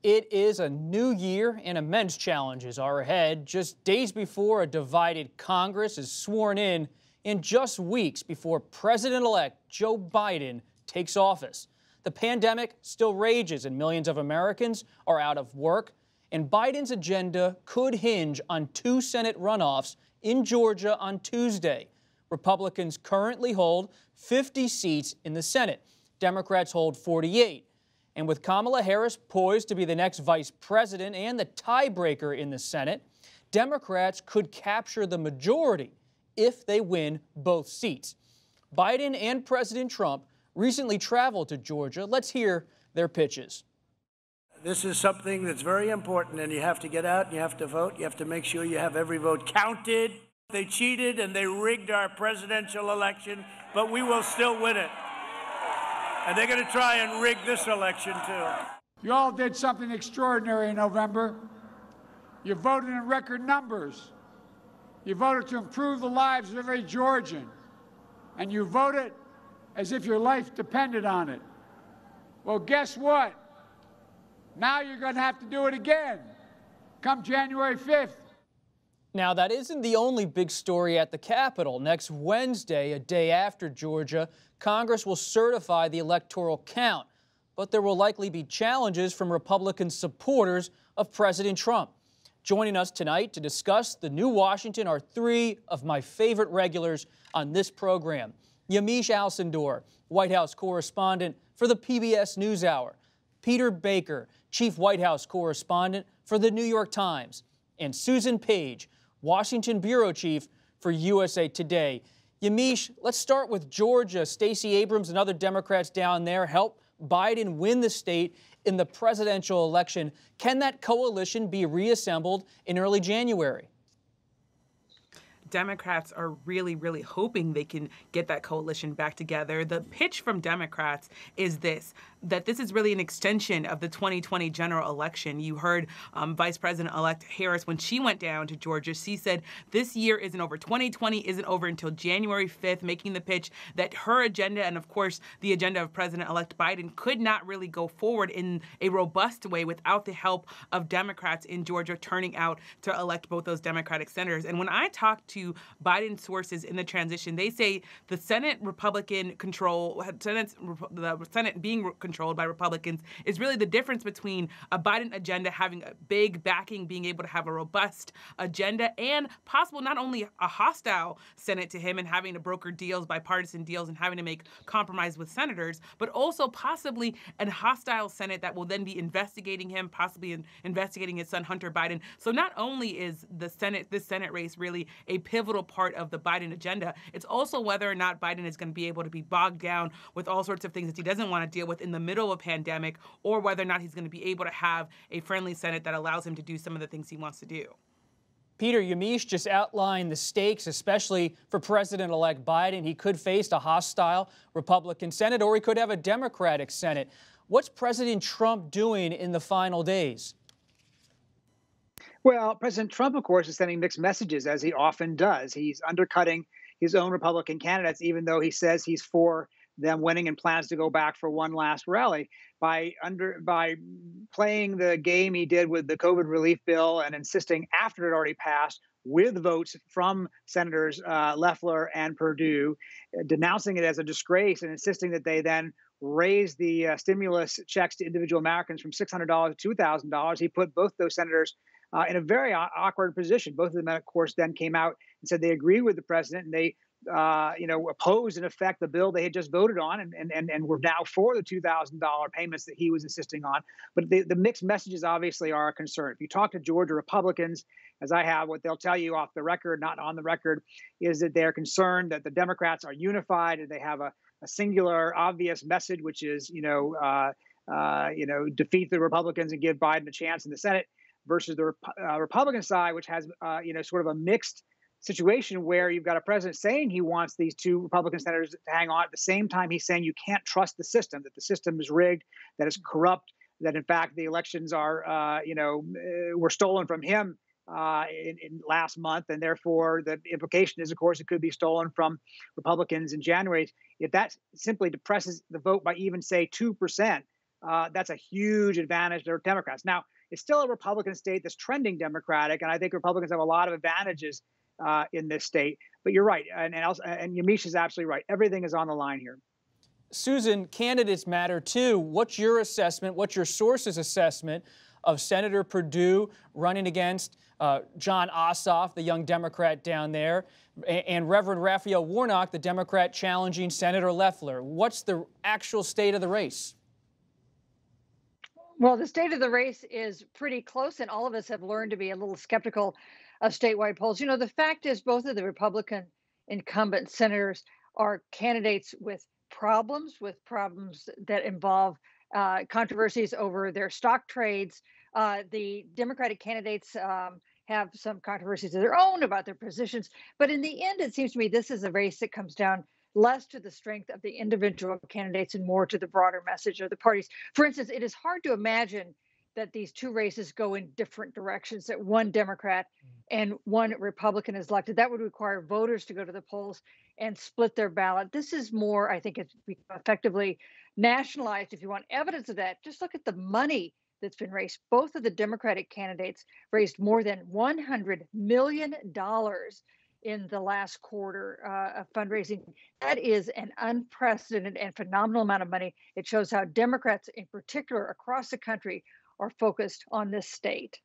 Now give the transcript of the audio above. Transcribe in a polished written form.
It is a new year and immense challenges are ahead, just days before a divided Congress is sworn in just weeks before President-elect Joe Biden takes office. The pandemic still rages and millions of Americans are out of work, and Biden's agenda could hinge on 2 Senate runoffs in Georgia on Tuesday. Republicans currently hold 50 seats in the Senate. Democrats hold 48. And with Kamala Harris poised to be the next vice president and the tiebreaker in the Senate, Democrats could capture the majority if they win both seats. Biden and President Trump recently traveled to Georgia. Let's hear their pitches. This is something that's very important, and you have to get out and you have to vote. You have to make sure you have every vote counted. They cheated and they rigged our presidential election, but we will still win it. And they're going to try and rig this election, too. You all did something extraordinary in November. You voted in record numbers. You voted to improve the lives of every Georgian. And you voted as if your life depended on it. Well, guess what? Now you're going to have to do it again come January 5th. Now, that isn't the only big story at the Capitol. Next Wednesday, a day after Georgia, Congress will certify the electoral count. But there will likely be challenges from Republican supporters of President Trump. Joining us tonight to discuss the new Washington are 3 of my favorite regulars on this program. Yamiche Alcindor, White House correspondent for the PBS NewsHour. Peter Baker, chief White House correspondent for the New York Times. And Susan Page, Washington bureau chief for USA Today. Yamiche, let's start with Georgia. Stacey Abrams and other Democrats down there helped Biden win the state in the presidential election. Can that coalition be reassembled in early January? Democrats are really, really hoping they can get that coalition back together. The pitch from Democrats is that this is really an extension of the 2020 general election. You heard Vice President-elect Harris, when she went down to Georgia, she said this year isn't over. 2020 isn't over until January 5th, making the pitch that her agenda and, of course, the agenda of President-elect Biden could not really go forward in a robust way without the help of Democrats in Georgia turning out to elect both those Democratic senators. And when I talk to Biden sources in the transition, they say the Senate Republican control, the Senate being controlled by Republicans is really the difference between a Biden agenda having a big backing, being able to have a robust agenda, and possible not only a hostile Senate to him and having to broker deals, bipartisan deals, and having to make compromise with senators, but also possibly a hostile Senate that will then be investigating him, possibly investigating his son Hunter Biden. So not only is this Senate race really a pivotal part of the Biden agenda, it's also whether or not Biden is going to be able to be bogged down with all sorts of things that he doesn't want to deal with in the middle of a pandemic, or whether or not he's going to be able to have a friendly Senate that allows him to do some of the things he wants to do. Peter, Yamiche just outlined the stakes, especially for President-elect Biden. He could face a hostile Republican Senate, or he could have a Democratic Senate. What's President Trump doing in the final days? Well, President Trump, of course, is sending mixed messages, as he often does. He's undercutting his own Republican candidates, even though he says he's for them winning and plans to go back for one last rally, by playing the game he did with the COVID relief bill and insisting after it already passed with votes from Senators Loeffler and Perdue, denouncing it as a disgrace and insisting that they then raise the stimulus checks to individual Americans from $600 to $2,000. He put both those senators in a very awkward position. Both of them, of course, then came out and said they agreed with the president, and they opposed, in effect, the bill they had just voted on, and were now for the $2,000 payments that he was insisting on. But the mixed messages obviously are a concern. If you talk to Georgia Republicans, as I have, what they'll tell you off the record, not on the record, is that they're concerned that the Democrats are unified and they have a singular, obvious message, which is, defeat the Republicans and give Biden a chance in the Senate, versus the Republican side, which has, sort of a mixed situation where you've got a president saying he wants these 2 Republican senators to hang on. At the same time, he's saying you can't trust the system, that the system is rigged, that it's corrupt, that in fact the elections are, were stolen from him in last month, and therefore the implication is, of course, it could be stolen from Republicans in January. If that simply depresses the vote by even, say, 2%, that's a huge advantage to Democrats. Now, it's still a Republican state that's trending Democratic, and I think Republicans have a lot of advantages in this state. But you're right, and Yamiche is absolutely right. Everything is on the line here. Susan, candidates matter too. What's your assessment? What's your source's assessment of Senator Perdue running against John Ossoff, the young Democrat down there, and Reverend Raphael Warnock, the Democrat challenging Senator Loeffler? What's the actual state of the race? Well, the state of the race is pretty close, and all of us have learned to be a little skeptical of statewide polls. You know, the fact is, both of the Republican incumbent senators are candidates with problems that involve controversies over their stock trades. The Democratic candidates have some controversies of their own about their positions. But in the end, it seems to me this is a race that comes down less to the strength of the individual candidates and more to the broader message of the parties. For instance, it is hard to imagine that these two races go in different directions, that one Democrat and one Republican is elected. That would require voters to go to the polls and split their ballot. This is more, I think, it's effectively nationalized. If you want evidence of that, just look at the money that's been raised. Both of the Democratic candidates raised more than $100 million in the last quarter of fundraising. That is an unprecedented and phenomenal amount of money. It shows how Democrats in particular across the country are focused on this state.